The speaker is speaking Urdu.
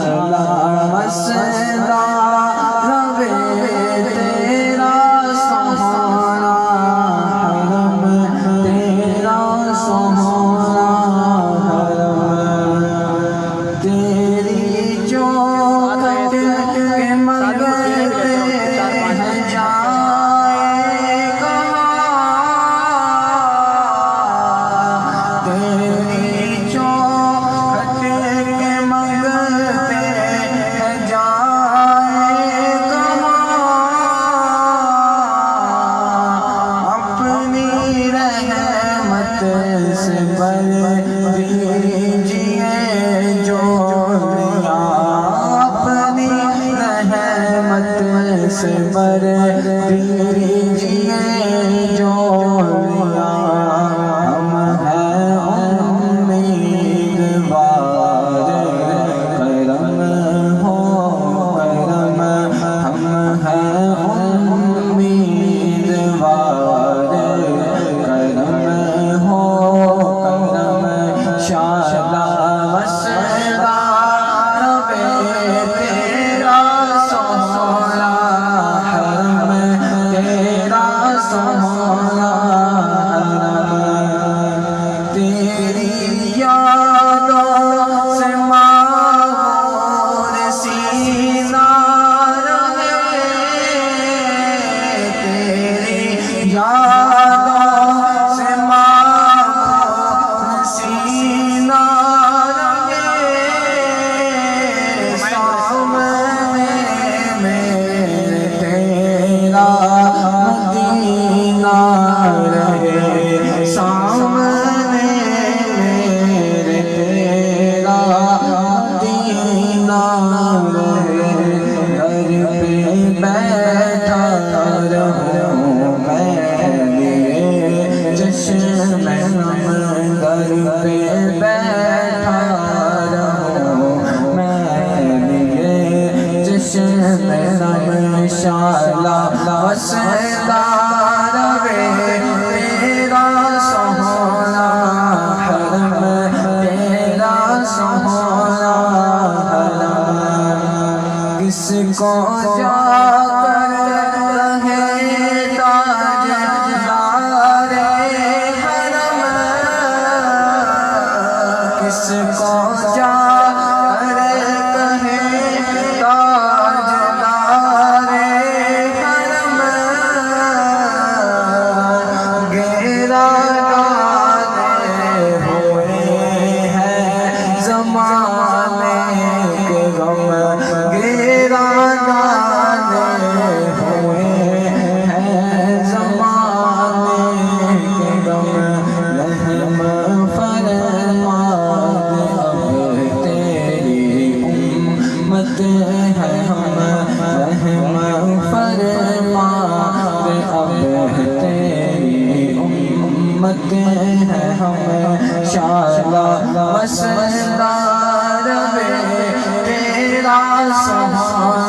شالا وسلا روے تیرا سہانا حرم تیرا سہانا حرم تیری چوکھٹ کے منگتے ہیں جائے کہاں تیری چوکھٹ کے منگتے ہیں جائے کہاں اپنی رحمت سے بھر دیجئے جھولیاں اپنی رحمت سے بھر دیجئے جھولیاں ہم ہیں امیدوار کرم ہو کرم ہم ہیں امیدوار کرم ہو کرم شالا وسلا روے تیرا سہانا حرم تیرا سہانا حرم تیری یادوں سے ماحول سینہ رہے تیری یادوں سے ماحول سینہ رہے سامنے میرے تیرا مدینہ رہے سامنے میرے تیرا مدینہ رہے گھر پہ بیٹھا رہوں میں لیے جشن غم گھر پہ بیٹھا رہوں میں لیے جشن غم شالا وسلا روے تیرا سہانا حرم تیرا سہانا حرم کس کو جا کر رہے تاجدار حرم کس کو جا کر کہے تاجدار حرم گیرا ڈالے ہوئے ہیں زمانے کے غم گیرا ڈالے ہوئے ہیں زمانے کے غم رحم فرما دے اب تیری امت ہے ہم رحم فرما دے اب تیری امت ہے ہم شالا وسلا روے تیرا سہانا